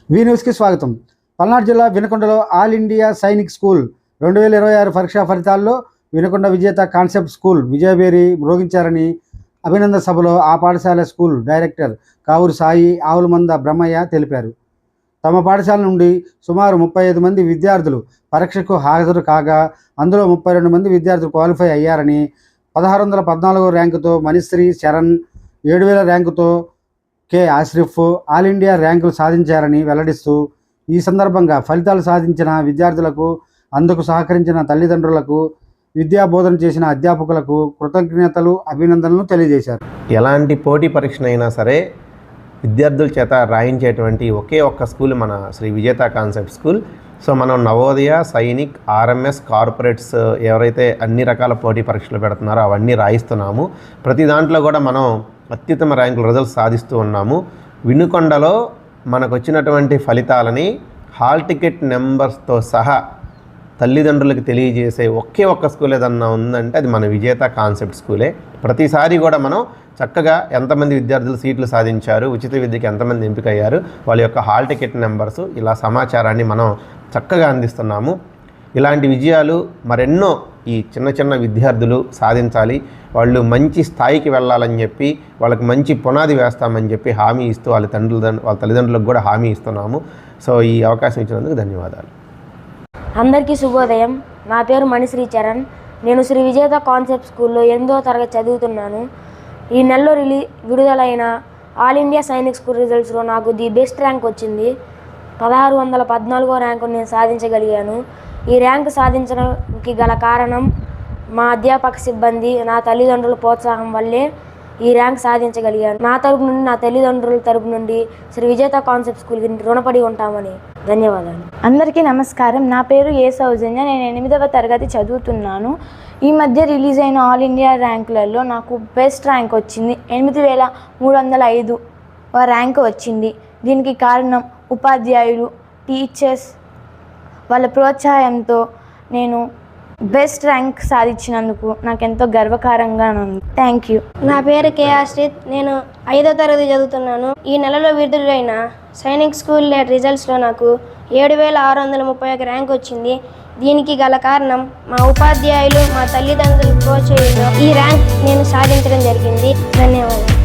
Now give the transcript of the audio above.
వి న్యూస్కి స్వాగతం. పల్నాడు జిల్లా వినుకొండలో ఆల్ ఇండియా సైనిక్ స్కూల్ 2026 పరీక్షా ఫలితాల్లో వినుకొండ విజేత కాన్సెప్ట్ స్కూల్ విజయబేరి మ్రోగించారని అభినందన సభలో ఆ పాఠశాల స్కూల్ డైరెక్టర్ కావూరు సాయి ఆవులమంద బ్రహ్మయ్య తెలిపారు. తమ పాఠశాల నుండి సుమారు 35 మంది విద్యార్థులు పరీక్షకు హాజరు కాగా అందులో 32 మంది విద్యార్థులు క్వాలిఫై అయ్యారని, 1614 ర్యాంకుతో మణిశ్రీ చరణ్, 7000 ర్యాంకుతో కె ఆసిఫ్ ఆల్ ఇండియా ర్యాంకులు సాధించారని వెల్లడిస్తూ, ఈ సందర్భంగా ఫలితాలు సాధించిన విద్యార్థులకు, అందుకు సహకరించిన తల్లిదండ్రులకు, విద్యా బోధన చేసిన అధ్యాపకులకు కృతజ్ఞతలు, అభినందనలు తెలియజేశారు. ఎలాంటి పోటీ పరీక్షనైనా సరే విద్యార్థుల చేత రాయించేటువంటి ఒకే ఒక్క స్కూల్ మన శ్రీ విజేత కాన్సెప్ట్ స్కూల్. సో మనం నవోదయ, సైనిక్, ఆర్ఎంఎస్, కార్పొరేట్స్ ఎవరైతే అన్ని రకాల పోటీ పరీక్షలు పెడుతున్నారో అవన్నీ రాయిస్తున్నాము. ప్రతి దాంట్లో కూడా మనం అత్యుత్తమ ర్యాంకుల రిజల్ట్స్ సాధిస్తూ ఉన్నాము. వినుకొండలో మనకు వచ్చినటువంటి ఫలితాలని హాల్ టికెట్ నెంబర్స్తో సహా తల్లిదండ్రులకు తెలియజేసే ఒకే ఒక్క స్కూల్ ఏదన్నా ఉందంటే అది మన విజేత కాన్సెప్ట్ స్కూలే. ప్రతిసారి కూడా మనం చక్కగా ఎంతమంది విద్యార్థులు సీట్లు సాధించారు, ఉచిత విద్యకి ఎంతమంది ఎంపిక అయ్యారు, వాళ్ళ యొక్క హాల్ టికెట్ నెంబర్స్, ఇలా సమాచారాన్ని మనం చక్కగా అందిస్తున్నాము. ఇలాంటి విజయాలు మరెన్నో ఈ చిన్న చిన్న విద్యార్థులు సాధించాలి, వాళ్ళు మంచి స్థాయికి వెళ్ళాలని చెప్పి వాళ్ళకి మంచి పునాది వేస్తామని చెప్పి హామీ ఇస్తూ వాళ్ళ తల్లిదండ్రులకు కూడా హామీ ఇస్తున్నాము. సో ఈ అవకాశం ఇచ్చినందుకు ధన్యవాదాలు. అందరికీ శుభోదయం. నా పేరు మణిశ్రీ చరణ్. నేను శ్రీ విజేత కాన్సెప్ట్ స్కూల్లో 8వ తరగతి చదువుతున్నాను. ఈ నెలలో విడుదలైన ఆల్ ఇండియా సైనిక్ స్కూల్ రిజల్ట్స్లో నాకు ది బెస్ట్ ర్యాంక్ వచ్చింది. 1614 ర్యాంకు నేను సాధించగలిగాను. ఈ ర్యాంక్ సాధించడానికి గల కారణం మా అధ్యాపక సిబ్బంది, నా తల్లిదండ్రుల ప్రోత్సాహం వల్లే ఈ ర్యాంక్ సాధించగలిగాను. నా తరపు నుండి, నా తల్లిదండ్రుల తరపు నుండి శ్రీ విజేత కాన్సెప్ట్ స్కూల్కి రుణపడి ఉంటామని. ధన్యవాదాలు. అందరికీ నమస్కారం. నా పేరు ఏ సౌజన్య. నేను 8వ తరగతి చదువుతున్నాను. ఈ మధ్య రిలీజ్ అయిన ఆల్ ఇండియా ర్యాంకులలో నాకు బెస్ట్ ర్యాంక్ వచ్చింది. 8305 ర్యాంక్ వచ్చింది. దీనికి కారణం ఉపాధ్యాయులు, టీచర్స్ వాళ్ళ ప్రోత్సాహంతో నేను బెస్ట్ ర్యాంక్ సాధించినందుకు నాకు ఎంతో గర్వకారంగా ఉంది. Thank you. నా పేరు కె ఆశ్రిత్. నేను 5వ తరగతి చదువుతున్నాను. ఈ నెలలో విడుదలైన సైనిక్ స్కూల్ రిజల్ట్స్లో నాకు 7631 ర్యాంక్ వచ్చింది. దీనికి గల కారణం మా ఉపాధ్యాయులు, మా తల్లిదండ్రుల ప్రోత్సాహంతో ఈ ర్యాంక్ నేను సాధించడం జరిగింది. ధన్యవాదాలు.